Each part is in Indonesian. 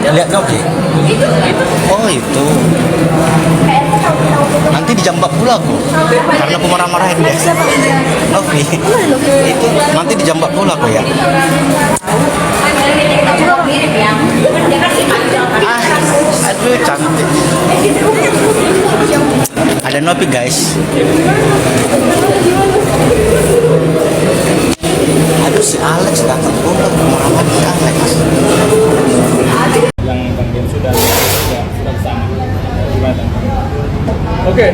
Lihat Novi. Oh itu. Nanti dijambak pula aku. Karena aku marah-marahin dia. Novi. Itu nanti dijambak pula aku ya. Aduh cantik. Ada Novi guys. Aduh si Alex datang pula marah-marah si Alex. Yang Bang Ben sudah bersama. Gimana? Oke,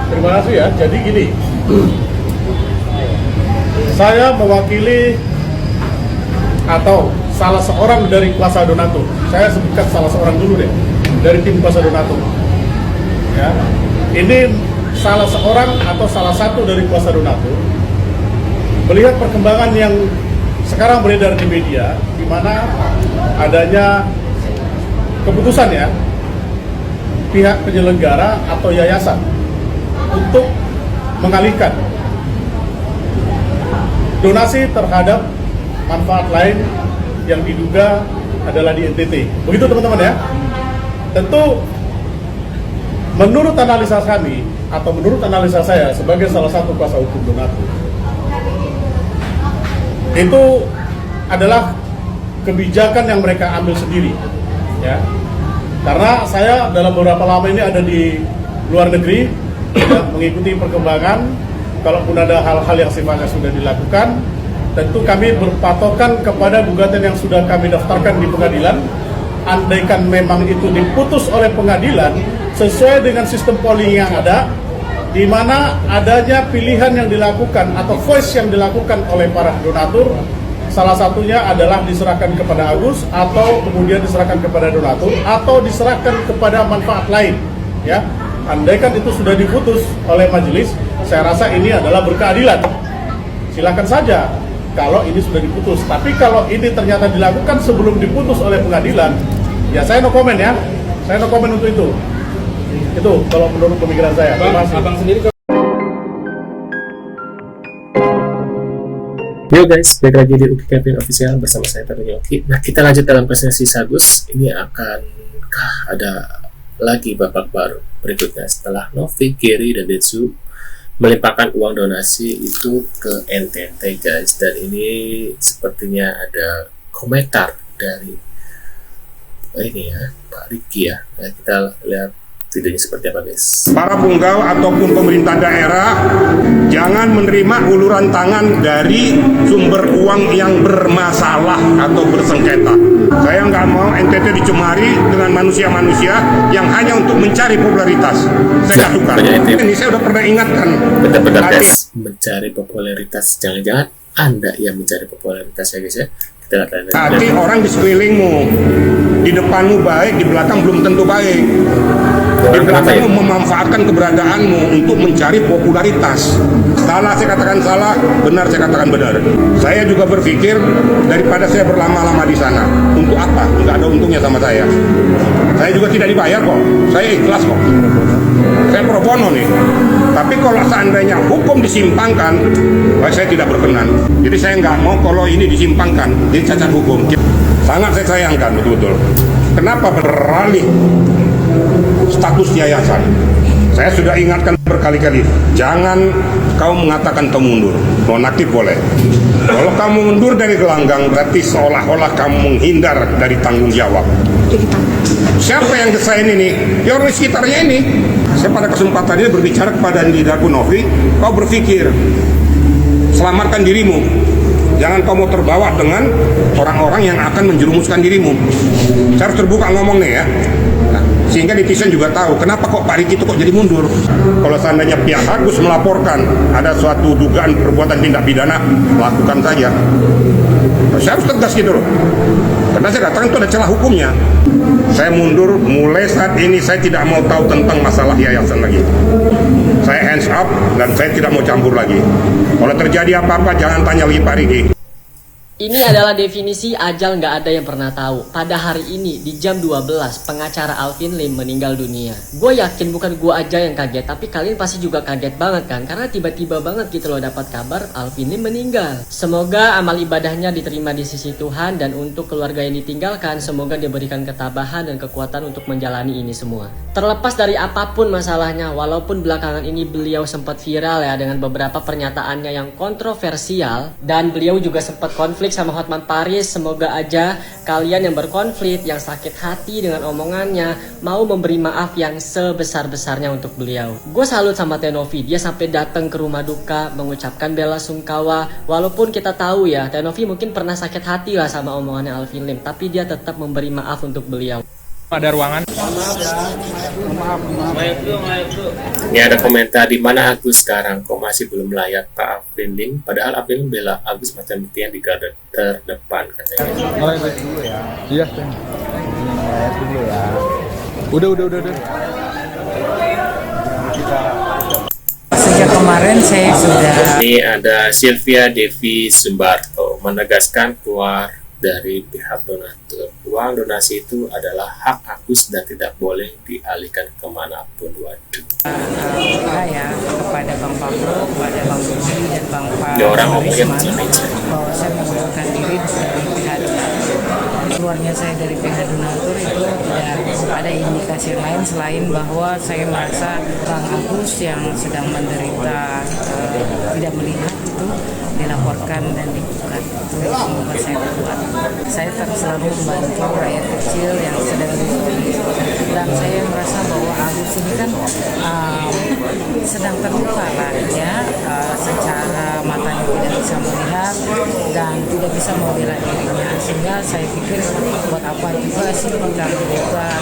terima kasih ya. Jadi gini, saya mewakili atau salah seorang dari kuasa donatur. Saya sebutkan salah seorang dulu deh dari tim kuasa donatur. Ya, ini salah seorang atau salah satu dari kuasa donatur melihat perkembangan yang sekarang beredar di media, di mana adanya keputusan ya pihak penyelenggara atau yayasan untuk mengalihkan donasi terhadap manfaat lain yang diduga adalah di NTT. Begitu teman-teman ya. Tentu menurut analisa kami atau menurut analisa saya sebagai salah satu kuasa hukum donatur, itu adalah kebijakan yang mereka ambil sendiri ya. Karena saya dalam beberapa lama ini ada di luar negeri ya, mengikuti perkembangan. Kalaupun ada hal-hal yang sifatnya sudah dilakukan, tentu kami berpatokan kepada gugatan yang sudah kami daftarkan di pengadilan. Andaikan memang itu diputus oleh pengadilan sesuai dengan sistem polling yang ada, di mana adanya pilihan yang dilakukan atau voice yang dilakukan oleh para donatur, salah satunya adalah diserahkan kepada Agus atau kemudian diserahkan kepada donatur atau diserahkan kepada manfaat lain ya. Andaikan itu sudah diputus oleh majelis, saya rasa ini adalah berkeadilan. Silakan saja kalau ini sudah diputus. Tapi kalau ini ternyata dilakukan sebelum diputus oleh pengadilan, ya saya no comment ya. Saya no comment untuk itu. Itu kalau menurut pemikiran saya. Terima kasih. Abang sendiri Yo guys, balik lagi di Uki Kevin Official bersama saya tentunya Uki. Nah, kita lanjut dalam presentasi Sagus. Ini akankah ada lagi babak baru berikutnya setelah Novi, Gary, dan Detsu melimpahkan uang donasi itu ke NTT guys. Dan ini sepertinya ada komentar dari ini ya, Pak Riki ya. Nah, kita lihat videonya seperti apa guys. Para punggawa ataupun pemerintah daerah jangan menerima uluran tangan dari sumber uang yang bermasalah atau bersengketa. Saya nggak mau NTT dicemari dengan manusia-manusia yang hanya untuk mencari popularitas. Saya katakan, ini saya udah pernah ingatkan. Benar-benar guys, mencari popularitas. Jangan-jangan Anda yang mencari popularitas ya guys ya. Kita lihat Tadi orang di sekelilingmu, di depanmu baik, di belakang belum tentu baik. Di belakangmu memanfaatkan keberadaanmu untuk mencari popularitas. Salah saya katakan salah, benar saya katakan benar. Saya juga berpikir daripada saya berlama-lama di sana, untuk apa? Nggak ada untungnya sama saya. Saya juga tidak dibayar kok. Saya ikhlas kok. Saya pro bono nih. Tapi kalau seandainya hukum disimpangkan, saya tidak berkenan. Jadi saya nggak mau kalau ini disimpangkan, jadi cacat hukum. Sangat saya sayangkan betul-betul. Kenapa beralih status yayasan? Saya sudah ingatkan berkali-kali, jangan kau mengatakan kau mundur. Nonaktif boleh. Kalau kamu mundur dari gelanggang, berarti seolah-olah kamu menghindar dari tanggung jawab. Siapa yang desain ini? Ya orang di sekitarnya ini. Saya pada kesempatan ini berbicara kepada Nidaku Novi, kau berpikir, selamatkan dirimu. Jangan kau mau terbawa dengan orang-orang yang akan menjerumuskan dirimu. Saya harus terbuka ngomong nih ya. Nah, sehingga netizen juga tahu kenapa kok Pak Riki itu kok jadi mundur. Kalau seandainya pihak Agus melaporkan ada suatu dugaan perbuatan tindak pidana, lakukan saja. Saya harus tegas gitu loh. Karena saya katakan itu ada celah hukumnya. Saya mundur, mulai saat ini saya tidak mau tahu tentang masalah yayasan lagi. Saya hands up dan saya tidak mau campur lagi. Kalau terjadi apa-apa jangan tanya lagi Pak Riki. Ini adalah definisi ajal nggak ada yang pernah tahu. Pada hari ini di jam 12 pengacara Alvin Lim meninggal dunia. Gue yakin bukan gue aja yang kaget, tapi kalian pasti juga kaget banget kan? Karena tiba-tiba banget gitu loh dapat kabar Alvin Lim meninggal. Semoga amal ibadahnya diterima di sisi Tuhan, dan untuk keluarga yang ditinggalkan semoga diberikan ketabahan dan kekuatan untuk menjalani ini semua. Terlepas dari apapun masalahnya, walaupun belakangan ini beliau sempat viral ya dengan beberapa pernyataannya yang kontroversial, dan beliau juga sempat konflik sama Hotman Paris. Semoga aja kalian yang berkonflik, yang sakit hati dengan omongannya, mau memberi maaf yang sebesar-besarnya untuk beliau. Gue salut sama Tenovi, dia sampai datang ke rumah duka mengucapkan bela sungkawa. Walaupun kita tahu ya Tenovi mungkin pernah sakit hati lah sama omongannya Alvin Lim, tapi dia tetap memberi maaf untuk beliau. Ada ruangan. Ini ada komentar, di mana Agus sekarang kok masih belum layak Pak Alvin Lim, padahal Alvin Lim bela Agus macam yang di garda terdepan katanya. Ngelayat dulu ya. Iya, ngelayat dulu ya. Udah. Sejak kemarin saya sudah. Ini ada Sylvia Devi Sumbarto menegaskan keluar dari pihak donatur. Uang donasi itu adalah hak Agus dan tidak boleh dialihkan kemanapun. Waduh. Saya kepada Bang Pablo, kepada Bang Budi dan Bang Pak Ini orang ngomongnya Risman, macam-macam. bahwa saya mengundurkan diri dari pihak donatur. Keluarnya saya dari pihak donatur itu tidak ada indikasi lain selain bahwa saya merasa Bang Agus yang sedang menderita tidak melihat itu dilaporkan dan digugat. Itu yang membuat saya kuat. Saya selalu membantu rakyat kecil yang sedang dibutuhkan, dan saya merasa bahwa Agus ini kan sedang terluka lah ya, secara matanya tidak bisa melihat dan tidak bisa membela dirinya, sehingga saya pikir buat apa juga sih kita bukan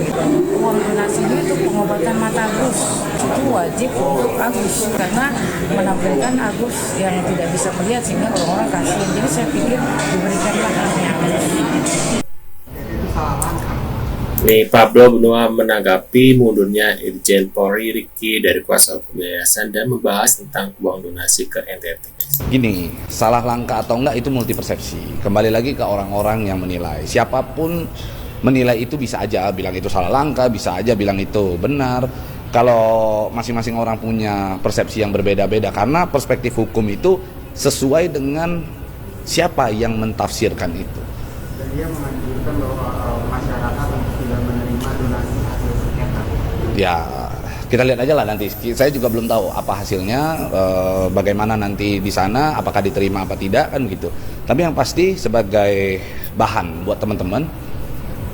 gitu. Uang donasi ini untuk pengobatan mata Agus itu wajib untuk Agus karena menampilkan Agus yang tidak bisa melihat sehingga orang-orang kasihan. Jadi saya pikir diberikanlah haknya Agus. Nih, Pablo Benua menanggapi mundurnya Irjen Polri Riki dari kuasa hukum yayasan dan membahas tentang uang donasi ke NTT. Gini, salah langkah atau enggak itu multi persepsi. Kembali lagi ke orang-orang yang menilai. Siapapun menilai itu bisa aja bilang itu salah langkah, bisa aja bilang itu benar. Kalau masing-masing orang punya persepsi yang berbeda-beda, karena perspektif hukum itu sesuai dengan siapa yang mentafsirkan itu. Dan dia menganjurkan bahwa masyarakat untuk tidak menerima donasi hasil sengketa. Ya, kita lihat aja lah nanti. Saya juga belum tahu apa hasilnya, bagaimana nanti di sana, apakah diterima apa tidak kan gitu. Tapi yang pasti sebagai bahan buat teman-teman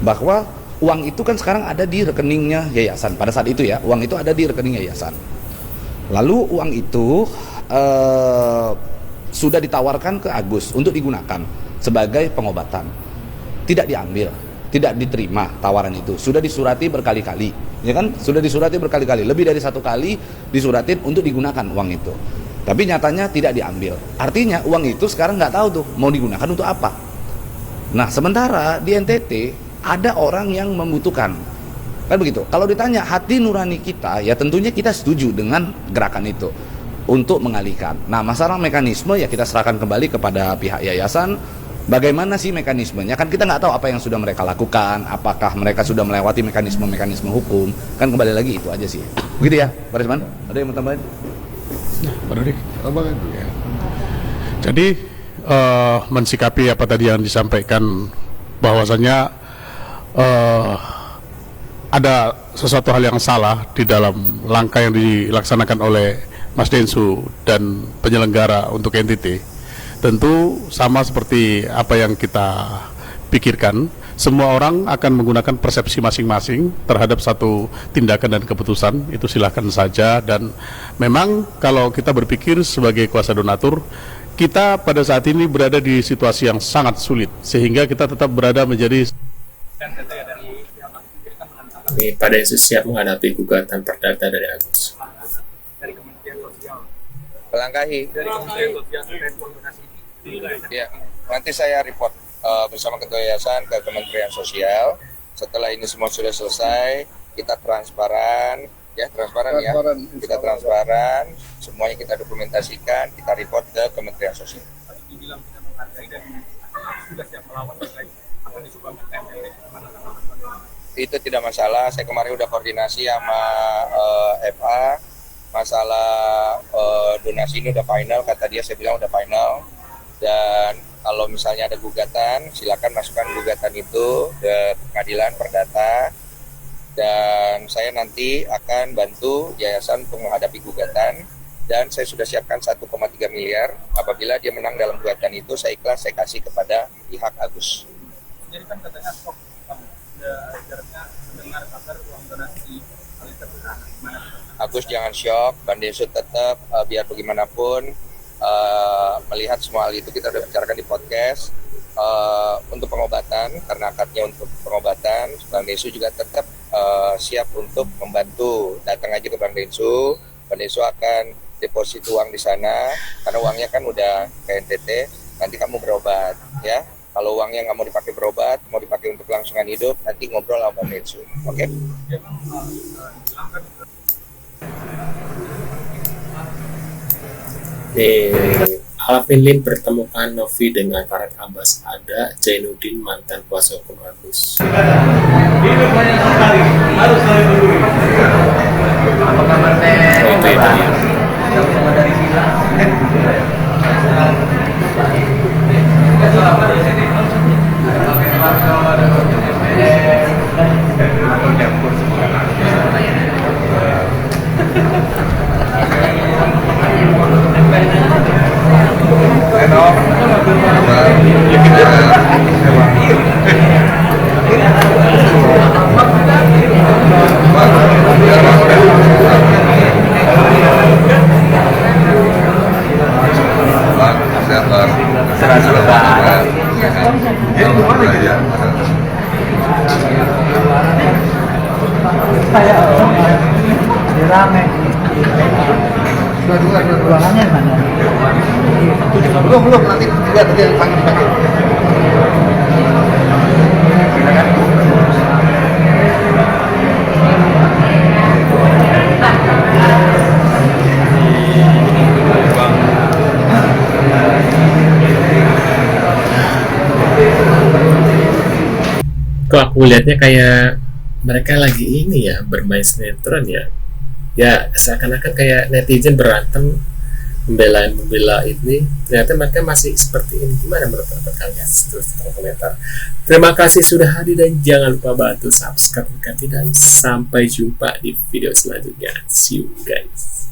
bahwa uang itu kan sekarang ada di rekeningnya yayasan. Pada saat itu ya, uang itu ada di rekening yayasan. Lalu uang itu sudah ditawarkan ke Agus untuk digunakan sebagai pengobatan. Tidak diambil, tidak diterima tawaran itu. Sudah disurati berkali-kali, ya kan? Sudah disurati berkali-kali, lebih dari satu kali disuratin untuk digunakan uang itu. Tapi nyatanya tidak diambil. Artinya uang itu sekarang nggak tahu tuh mau digunakan untuk apa. Nah, sementara di NTT ada orang yang membutuhkan, kan begitu. Kalau ditanya hati nurani kita, ya tentunya kita setuju dengan gerakan itu untuk mengalihkan. Nah, masalah mekanisme ya kita serahkan kembali kepada pihak yayasan. Bagaimana sih mekanismenya? Kan kita nggak tahu apa yang sudah mereka lakukan, apakah mereka sudah melewati mekanisme-mekanisme hukum. Kan kembali lagi itu aja sih. Begitu ya, Pak Risman? Ada yang mau tambahin? Pak Dodik, ya. Jadi mensikapi apa tadi yang disampaikan, bahwasannya ada sesuatu hal yang salah di dalam langkah yang dilaksanakan oleh Mas Densu dan penyelenggara untuk NTT. Tentu sama seperti apa yang kita pikirkan, semua orang akan menggunakan persepsi masing-masing terhadap satu tindakan dan keputusan, itu silahkan saja. Dan memang kalau kita berpikir sebagai kuasa donatur, kita pada saat ini berada di situasi yang sangat sulit, sehingga kita tetap berada menjadi. Ini pada Yesus siap menghadapi gugatan perdata dari Agus. Dari Kementerian Sosial. Melangkahi. Dari Kementerian Sosial terkait uang donasi ini. Ya, nanti saya report bersama Ketua Yayasan ke Kementerian Sosial. Setelah ini semua sudah selesai, kita transparan, ya kita transparan, semuanya kita dokumentasikan, kita report ke Kementerian Sosial. sudah siap melawan lagi akan disupport MLT mana? Itu tidak masalah. Saya kemarin udah koordinasi sama FA. Masalah donasi ini udah final, kata dia, saya bilang udah final. Dan kalau misalnya ada gugatan, silakan masukkan gugatan itu ke pengadilan perdata. Dan saya nanti akan bantu yayasan untuk menghadapi gugatan. Dan saya sudah siapkan 1,3 miliar. Apabila dia menang dalam gugatan itu, saya ikhlas, saya kasih kepada pihak Agus. Jadi kan katanya kok jaraknya mendengar kabar uang donasi kali terbesar gimana? Agus jangan shock, Bang Densu tetap biar bagaimanapun melihat semua hal itu kita udah bicarakan di podcast untuk pengobatan, karena akadnya untuk pengobatan. Bang Densu juga tetap siap untuk membantu. Datang aja ke Bang Densu akan deposit uang di sana karena uangnya kan udah ke NTT. Nanti kamu berobat ya. Kalau uangnya nggak mau dipakai berobat, mau dipakai untuk kelangsungan hidup, nanti ngobrol sama Bang Densu. Oke? Alvin Lim pertemukan Novi dengan Farhad Abbas. Ada Jainuddin, mantan kuasa hukum Agus. Apa kabar teh? Oke, itu dia. Dari sini. Rame. Ruangannya mana? Belum nanti lihat dia panggil pakai. Kok aku lihatnya kayak mereka lagi ini ya, bermain sinetron ya. Ya seakan-akan kayak netizen berantem membela ini, ternyata mereka masih seperti ini. Gimana menurut kalian? Terus komentar. Terima kasih sudah hadir dan jangan lupa bantu subscribe dan sampai jumpa di video selanjutnya. See you guys.